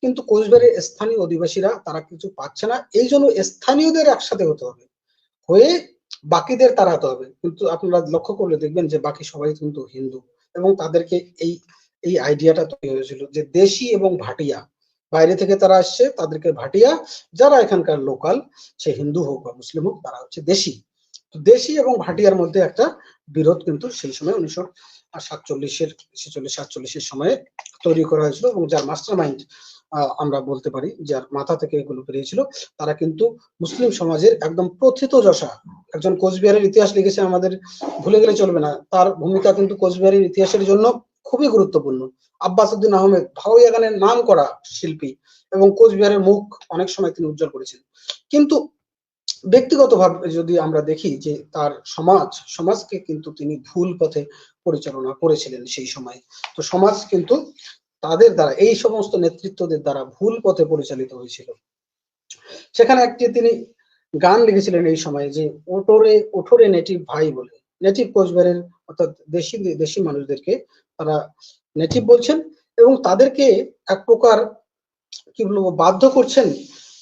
কিন্তু কোচবিহারের স্থানীয় অধিবাসীরা তারা কিছু পাচ্ছে না। এই জন্য স্থানীয়দের একসাথে হতে হবে, হয়ে বাকিদের তাড়াতে হবে। কিন্তু আপনারা লক্ষ্য করলে দেখবেন যে বাকি সবাই কিন্তু হিন্দু, এবং তাদেরকে এই এই আইডিয়াটা তৈরি হয়েছিল যে দেশি এবং ভাটিয়া, বাইরে থেকে তারা আসছে, তাদেরকে ভাটিয়া, যারা এখানকার লোকাল, সে হিন্দু হোক বা মুসলিম হোক, তারা হচ্ছে দেশি। তো দেশি এবং ভাটিয়ার মধ্যে একটা বিরোধ কিন্তু সেই সময় 1947-এর 46-47-এর সময়ে তৈরি করা হয়েছিল, এবং যার মাস্টার মাইন্ড আমরা বলতে পারি, যার মাথা থেকে এগুলো বেরিয়েছিল, তারা কিন্তু মুসলিম সমাজের একদম প্রথিতযশা একজন। কোচবিহারের ইতিহাস লিখেছে, আমাদের ভুলে গেলে চলবে না, তার ভূমিকা কিন্তু কোচবিহারের ইতিহাসের জন্য খুবই গুরুত্বপূর্ণ। আব্বাস উদ্দিন আহমেদ, ভাওয়াইয়া গানের নাম করা শিল্পী, এবং কোচবিহারের মুখ অনেক সময় তিনি উজ্জ্বল করেছেন। কিন্তু ব্যক্তিগতভাবে যদি আমরা দেখি যে তার সমাজকে কিন্তু তিনি ভুল পথে পরিচালনা করেছিলেন সেই সময়। তো সমাজ কিন্তু তাদের দ্বারা, এই সমস্ত নেতৃত্বদের দ্বারা ভুল পথে পরিচালিত হয়েছিল। সেখানে একটি তিনি গান লিখেছিলেন এই সময়, যে ওঠোরে ওঠোরে নেটিভ ভাই বলে। নেটিভ কোচবিহারের অর্থাৎ দেশি দেশি মানুষদেরকে তারা নেটিভ বলছেন, এবং তাদেরকে এক প্রকার কি বলবো বাধ্য করছেন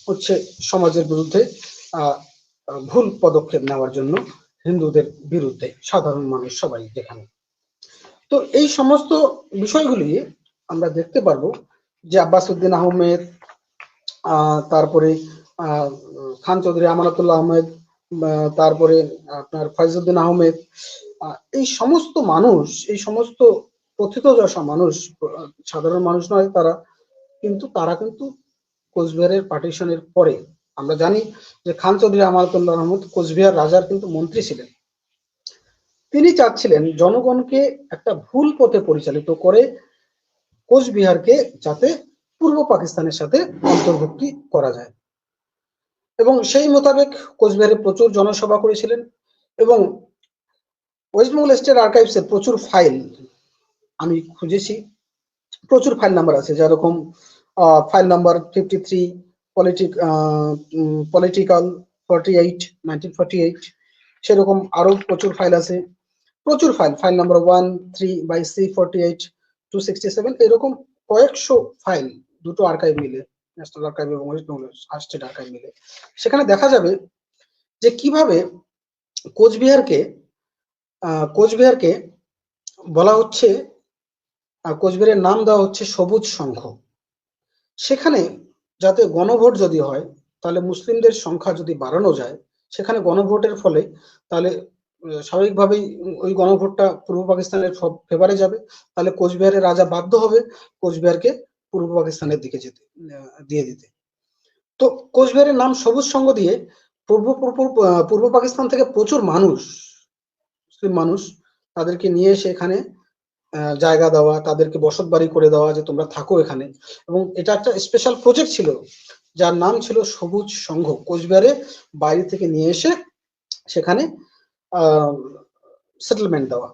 হচ্ছে সমাজের বিরুদ্ধে ভুল পদক্ষেপ নেওয়ার জন্য, হিন্দুদের বিরুদ্ধে সাধারণ মানুষ সবাই যেখানে। তো এই সমস্ত বিষয়গুলি আমরা দেখতে পারবো যে আব্বাস উদ্দিন আহমেদ, তারপরে খান চৌধুরী আমানতুল্লাহ আহমেদ, তারপরে আপনার ফয়জউদ্দিন আহমেদ, এই সমস্ত মানুষ, এই সমস্ত প্রথিতযশা মানুষ, সাধারণ মানুষ নয় তারা, কিন্তু তারা কিন্তু কোচবিহারের পার্টিশনের পরে, আমরা জানি যে খান চৌধুরী আমানতুল্লাহ আহমেদ কোচবিহার রাজার কিন্তু মন্ত্রী ছিলেন। তিনি চাচ্ছিলেন জনগণকে একটা ভুল পথে পরিচালিত করে কোচবিহারকে যাতে পূর্ব পাকিস্তানের সাথে অন্তর্ভুক্তি করা যায়, এবং সেই মোতাবেক কোচবিহারে প্রচুর জনসভা করেছিলেন। এবং ওয়েস্ট বেঙ্গল স্টেট আর্কাইভসের প্রচুর ফাইল আমি খুঁজেছি, প্রচুর ফাইল নাম্বার আছে, যেরকম ফাইল নাম্বার 53, পলিটিক্যাল 48, 1948, সেরকম আরো প্রচুর ফাইল আছে, প্রচুর ফাইল নাম্বার 1, 3 by C48, 267, এরকম কয়েকশো ফাইল, দুটো আর্কাইভ মিলে, ন্যাশনাল আর্কাইভ এবং ওয়েস্ট বেঙ্গল স্টেট আর্কাইভ মিলে। সেখানে দেখা যাবে যে কিভাবে কোচবিহারকে বলা হচ্ছে, কোচবিহারের নাম দেওয়া হচ্ছে সবুজ সংঘ। সেখানে যাতে গণভোট যদি হয়, তাহলে মুসলিমদের সংখ্যা যদি বাড়ানো যায় সেখানে গণভোটের ফলে, তাহলে স্বাভাবিকভাবেই ওই গণভোটটা পূর্ব পাকিস্তানের ফেভারে যাবে, তাহলে কোচবিহারের রাজা বাধ্য হবে কোচবিহারকে পূর্ব পাকিস্তানের দিকে দিয়ে দিতে। তো কোচবিহারের নাম সবুজ সংঘ দিয়ে পূর্ব পাকিস্তান থেকে প্রচুর মানুষ, মুসলিম মানুষ, তাদেরকে নিয়ে এসে এখানে জায়গা দেওয়া, তাদেরকে বসত বাড়ি করে দেওয়া, যে তোমরা থাকো এখানে। এবং এটা একটা স্পেশাল প্রজেক্ট ছিল যার নাম ছিল সবুজ সংঘ, কোচবিহারে বাইরে থেকে নিয়ে এসে সেখানে সেটেলমেন্ট দেওয়া।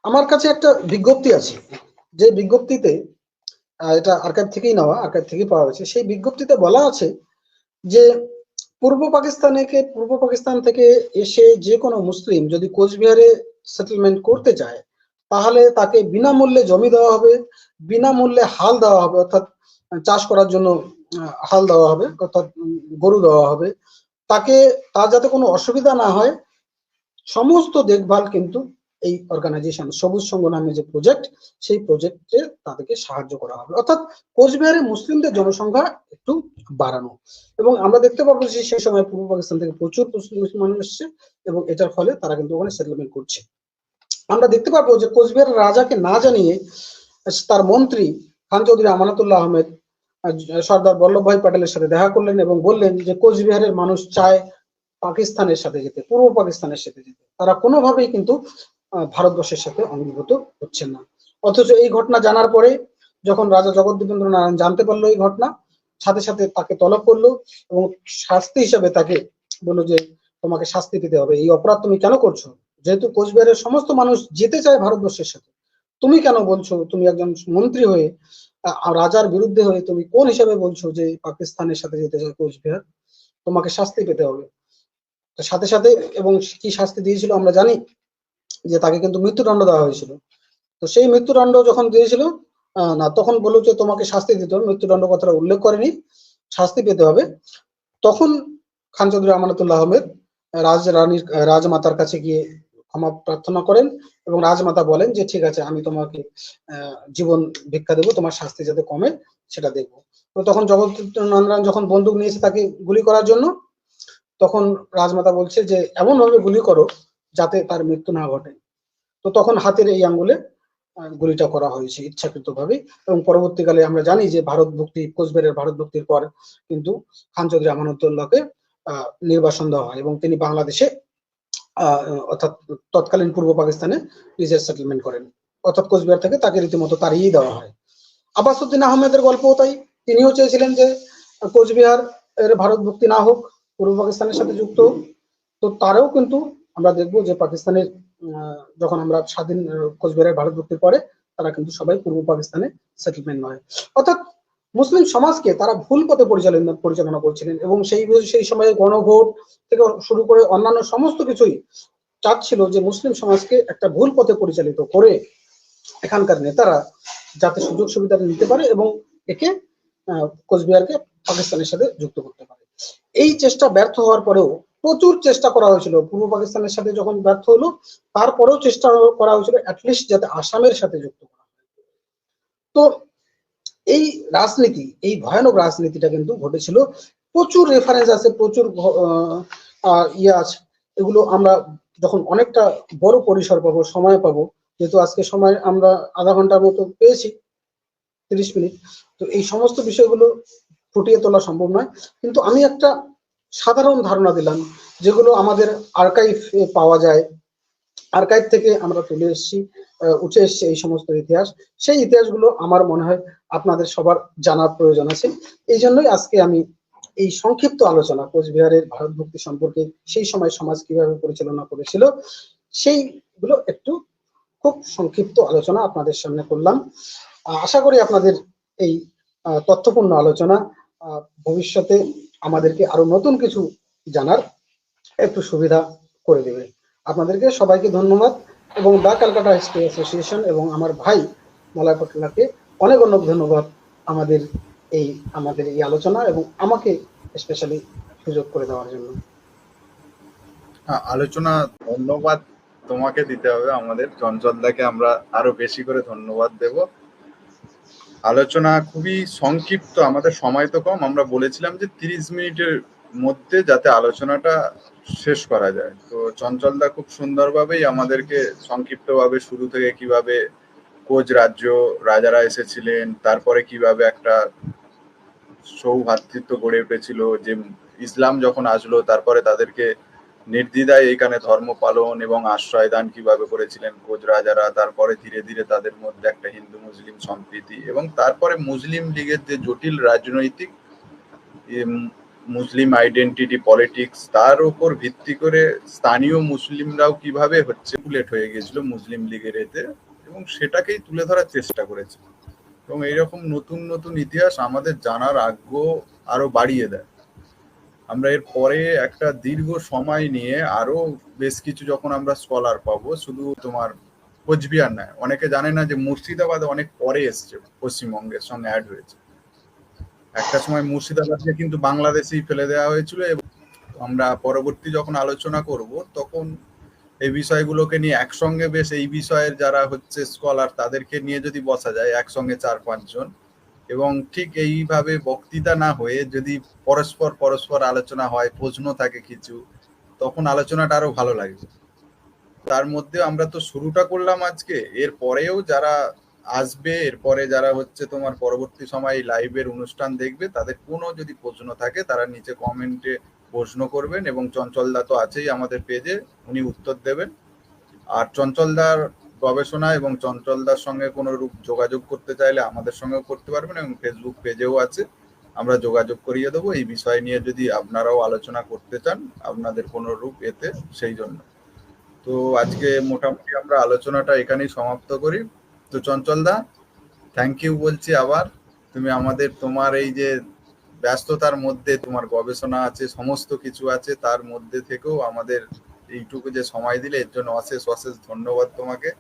আমার কাছে একটা বিজ্ঞপ্তি আছে, যে বিজ্ঞপ্তিতে, এটা আর্কাইভ থেকেই নেওয়া, আর্কাইভ থেকেই পাওয়া গেছে, সেই বিজ্ঞপ্তিতে বলা আছে যে পূর্ব পাকিস্তান থেকে এসে যে কোনো মুসলিম যদি কোচবিহারে সেটেলমেন্ট করতে চায়, তাহলে তাকে বিনামূল্যে জমি দেওয়া হবে, বিনামূল্যে হাল দেওয়া হবে, অর্থাৎ চাষ করার জন্য হাল দেওয়া হবে, অর্থাৎ গরু দেওয়া হবে, তার যাতে কোনো অসুবিধা না হয়, সমস্ত দেখভাল কিন্তু এই অর্গানাইজেশন সবুজ সংঘ নামে যে প্রজেক্ট, সেই প্রজেক্টে তাদেরকে সাহায্য করা হবে, অর্থাৎ কোচবিহারে মুসলিমদের জনসংখ্যা একটু বাড়ানো। এবং আমরা দেখতে পাবো যে সেই সময় পূর্ব পাকিস্তান থেকে প্রচুর মুসলিম মানুষ এসছে, এবং এটার ফলে তারা কিন্তু ওখানে সেটেলমেন্ট করছে। আমরা দেখতে পাবো যে কোচবিহারের রাজাকে না জানিয়ে তার মন্ত্রী খান চৌধুরী আমানতুল্লাহ আহমেদ সর্দার বল্লভভাই প্যাটেলের সাথে দেখা করলেন এবং বললেন যে কোচবিহারের মানুষ চায় পাকিস্তানের সাথে যেতে, পূর্ব পাকিস্তানের সাথে যেতে, তারা কোনোভাবেই কিন্তু ভারতবর্ষের সাথে অঙ্গীভূত হচ্ছেন না। অথচ এই ঘটনা জানার পরে যখন রাজা জগদ্দীপেন্দ্র নারায়ণ জানতে পারলো এই ঘটনা, সাথে সাথে তাকে তলব করলো এবং শাস্তি হিসাবে তাকে বললো যে তোমাকে শাস্তি পেতে হবে, এই অপরাধ তুমি কেন করছো? যেহেতু কোচবিহারের সমস্ত মানুষ যেতে চায় ভারতবর্ষের সাথে, তুমি কেন বলছো, তুমি একজন মন্ত্রী হয়ে রাজার বিরুদ্ধে হয়ে তুমি কোন হিসাবে বলছো যে পাকিস্তানের সাথে যেতে চায় কোচবিহার? তোমাকে শাস্তি পেতে হবে। তো সাথে সাথে, এবং কি শাস্তি দিয়েছিল আমরা জানি, যে তাকে কিন্তু মৃত্যুদণ্ড দেওয়া হয়েছিল। তো সেই মৃত্যুদণ্ড যখন দিয়েছিল, না তখন বললো যে তোমাকে শাস্তি দিতে হবে, মৃত্যুদণ্ড কথাটা উল্লেখ করেনি, শাস্তি পেতে হবে। তখন খান চৌধুরী আমানতুল্লাহ আহমেদ রাজরানীর রাজমাতার কাছে গিয়ে ক্ষমা প্রার্থনা করেন এবং রাজমাতা বলেন যে ঠিক আছে, আমি তোমাকে জীবন ভিক্ষা দেবো, তোমার শাস্তি যাতে কমে সেটা দেখবো। তো তখন জগদ্দীপেন্দ্র নারায়ণ যখন বন্দুক নিয়েছে তাকে গুলি করার জন্য, তখন রাজমাতা বলছে যে এমন ভাবে গুলি করো যাতে তার মৃত্যু না ঘটে। তো তখন হাতের এই আঙ্গুলে গুলিটা করা হয়েছে ইচ্ছাকৃতভাবে। এবং পরবর্তীকালে আমরা জানি যে ভারত ভুক্তি, কোচবিহারের ভারত ভুক্তির পর কিন্তু খান চৌধুরী আমানতুল্লাহকে নির্বাসন দেওয়া হয় এবং তিনি বাংলাদেশে অর্থাৎ তৎকালীন পূর্ব পাকিস্তানে নিজের সেটেলমেন্ট করেন, অর্থাৎ কোচবিহার থেকে তাকে রীতিমতো তাড়িয়ে দেওয়া হয়। আব্বাসউদ্দিন আহমেদের গল্পও তাই, তিনিও চেয়েছিলেন যে কোচবিহার এর ভারত ভুক্তি না হোক, পূর্ব পাকিস্তানের সাথে যুক্ত হোক। তো তারাও কিন্তু আমরা দেখবো যে পাকিস্তানের যখন আমরা স্বাধীন কোচবিহারের ভারত ভুক্তির পরে তারা কিন্তু সবাই পূর্ব পাকিস্তানে সেটেলমেন্ট হয়। অর্থাৎ মুসলিম সমাজকে তারা ভুল পথে পরিচালনা করছিলেন এবং সেই সময়ে গণভোট থেকে শুরু করে অন্যান্য সমস্ত কিছুই চাচ্ছিল যে মুসলিম সমাজকে একটা ভুল পথে পরিচালিত করে এখানকার নেতারা যাতে সুযোগ সুবিধা নিতে পারে এবং একে কোচবিহারকে পাকিস্তানের সাথে যুক্ত করতে পারে। এই চেষ্টা ব্যর্থ হওয়ার পরেও প্রচুর চেষ্টা করা হয়েছিল, পূর্ব পাকিস্তানের সাথে যখন ব্যর্থ হলো তারপরেও চেষ্টা করা হয়েছিল অ্যাটলিস্ট যাতে আসামের সাথে যুক্ত করা হয়। তো এই রাজনীতি, এই ভয়ানক রাজনীতিটা কিন্তু ঘটেছিল। প্রচুর রেফারেন্স আছে, প্রচুর ইয়ে আছে, এগুলো আমরা যখন অনেকটা বড় পরিসর পাবো, সময় পাবো, যেহেতু আজকে সময় আমরা আধা ঘন্টার মতো পেয়েছি, 30 মিনিট, তো এই সমস্ত বিষয়গুলো ফুটিয়ে তোলা সম্ভব নয়। কিন্তু আমি একটা সাধারণ ধারণা দিলাম যেগুলো আমাদের আর্কাইভে পাওয়া যায়, আর্কাইভ থেকে আমরা তুলে এসেছি, উঠে এসছে এই সমস্ত ইতিহাস। সেই ইতিহাসগুলো আমার মনে হয় আপনাদের সবার জানার প্রয়োজন আছে। এই জন্যই আজকে আমি এই সংক্ষিপ্ত আলোচনা কোচবিহারের ভারত ভুক্তি সম্পর্কে, সেই সময় সমাজ কিভাবে পরিচালনা করেছিল, সেইগুলো একটু খুব সংক্ষিপ্ত আলোচনা আপনাদের সামনে করলাম। আশা করি আপনাদের এই তথ্যপূর্ণ আলোচনা ভবিষ্যতে আমাদেরকে আরো নতুন কিছু জানার একটু সুবিধা করে দেবে। আপনাদেরকে সবাইকে ধন্যবাদ এবং দা ক্যালকাটা হিস্ট্রি অ্যাসোসিয়েশন এবং আমার ভাই মলয় পটলাকে অনেক অনেক ধন্যবাদ আমাদের এই আলোচনা এবং আমাকে স্পেশালি সুযোগ করে দেওয়ার জন্য। আলোচনা ধন্যবাদ তোমাকে দিতে হবে, আমাদের চঞ্চলদাকে আমরা আরো বেশি করে ধন্যবাদ দেব। আলোচনা খুবই সংক্ষিপ্ত, আমাদের সময় তো কম, আমরা বলেছিলাম যে 30 মিনিটের মধ্যে যাতে আলোচনাটা শেষ করা যায়। তো চঞ্চলদা খুব সুন্দরভাবেই আমাদেরকে সংক্ষিপ্তভাবে শুরু থেকে কিভাবে কোচ রাজ্য রাজারা এসেছিলেন, তারপরে কিভাবে একটা সৌভ্রাতৃত্ব গড়ে উঠেছিল, যে ইসলাম যখন আসলো তারপরে তাদেরকে নির্দ্বিধায় এখানে ধর্ম পালন এবং আশ্রয় দান কিভাবে করেছিলেন কোচ রাজারা, তারপরে ধীরে ধীরে তাদের মধ্যে একটা হিন্দু মুসলিম সম্প্রীতি এবং তারপরে মুসলিম লীগের যে জটিল রাজনৈতিক মুসলিম আইডেন্টিটি পলিটিক্স, তার উপর ভিত্তি করে স্থানীয় মুসলিমরাও কিভাবে প্লেট হয়ে গেছিল মুসলিম লীগের এতে, এবং সেটাকেই তুলে ধরার চেষ্টা করেছে। এবং এইরকম নতুন নতুন ইতিহাস আমাদের জানার আগ্রহ আরো বাড়িয়ে দেয়। আমরা এর পরে একটা দীর্ঘ সময় নিয়ে আরো বেশ কিছু যখন আমরা স্কলার পাবো, শুধু তোমার কোচবিহার নয়, অনেকে জানে না যে মুর্শিদাবাদ অনেক পরে এসছে, পশ্চিমবঙ্গের সঙ্গে অ্যাড হয়েছে। একটা সময় মুর্শিদাবাদকে কিন্তু বাংলাদেশেই ফেলে দেওয়া হয়েছিল। এবং আমরা পরবর্তী যখন আলোচনা করব তখন এই বিষয়গুলোকে নিয়ে একসঙ্গে বেশ এই বিষয়ের যারা হচ্ছে স্কলার তাদেরকে নিয়ে যদি বসা যায় একসঙ্গে 4-5 জন, এবং ঠিক এইভাবে বক্তৃতা না হয়ে যদি পরস্পর আলোচনা হয়, প্রশ্ন থাকে কিছু, তখন আলোচনাটা আরো ভালো লাগবে। তার মধ্যে আমরা তো শুরুটা করলাম আজকে, এর পরেও যারা আসবে, এরপরে যারা হচ্ছে তোমার পরবর্তী সময় লাইভের অনুষ্ঠান দেখবে, তাদের কোনো যদি প্রশ্ন থাকে তারা নিচে কমেন্টে প্রশ্ন করবেন এবং চঞ্চলদা তো আছেই আমাদের পেজে, উনি উত্তর দেবেন। আর চঞ্চলদার গবেষণা এবং চঞ্চলদার সঙ্গে কোনো রূপ যোগাযোগ করতে চাইলে আমাদের সঙ্গেও করতে পারবেন, এবং ফেসবুক পেজেও আছে, আমরা যোগাযোগ করিয়ে দেবো এই বিষয় নিয়ে যদি আপনারাও আলোচনা করতে চান আপনাদের কোনো রূপ এতে, সেই জন্য। তো আজকে মোটামুটি আমরা আলোচনাটা এখানেই সমাপ্ত করি। তো চঞ্চলদা, থ্যাংক ইউ বলছি আবার, তুমি আমাদের তোমার এই যে ব্যস্ততার মধ্যে তোমার গবেষণা আছে, সমস্ত কিছু আছে, তার মধ্যে থেকেও আমাদের এইটুকু যে সময় দিলে এর জন্য অশেষ অশেষ ধন্যবাদ তোমাকে।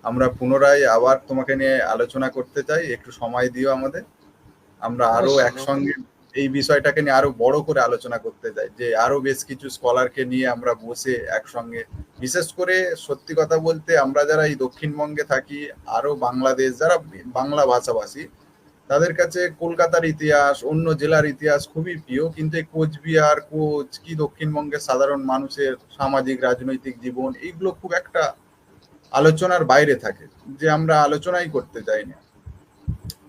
আমরা পুনরায় আবার তোমাকে নিয়ে আলোচনা করতে চাই, একটু সময় দিও আমাদের। আমরা আরো অবশ্যই। একসঙ্গে এই বিষয়টাকে নিয়ে আরো বড় করে আলোচনা করতে চাই, যে আরো বেশ কিছু স্কলারকে নিয়ে আমরা বসে একসঙ্গে, বিশেষ করে সত্যি কথা বলতে আমরা যারা এই দক্ষিণবঙ্গে থাকি, আরো বাংলাদেশ যারা বাংলা ভাষাভাষী, তাদের কাছে কলকাতার ইতিহাস, অন্য জেলার ইতিহাস খুবই প্রিয়, কিন্তু এই কোচবিহার, কোচ কি দক্ষিণবঙ্গের সাধারণ মানুষের সামাজিক রাজনৈতিক জীবন, এইগুলো খুব একটা আলোচনার বাইরে থাকে, যে আমরা আলোচনাই করতে চাই না।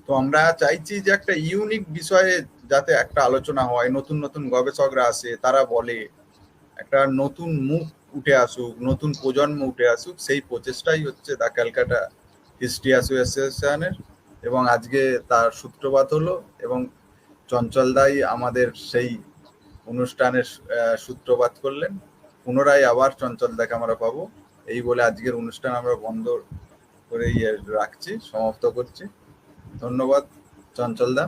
তো আমরা চাইছি যে একটা ইউনিক বিষয়ে যাতে একটা আলোচনা হয়, নতুন নতুন গবেষকরা আসে, তারা বলে, একটা নতুন মুখ উঠে আসুক, নতুন প্রজন্ম উঠে আসুক, সেই প্রচেষ্টাই হচ্ছে দ্য ক্যালকাটা হিস্ট্রি অ্যাসোসিয়েশনের। এবং আজকে তার সূত্রপাত হলো, এবং চঞ্চলদাই আমাদের সেই অনুষ্ঠানের সূত্রপাত করলেন। পুনরায় আবার চঞ্চলদাকে আমরা পাবো, এই বলে আজকের অনুষ্ঠান আমরা বন্ধ করে রাখছি, সমাপ্ত করছি। ধন্যবাদ চঞ্চলদা।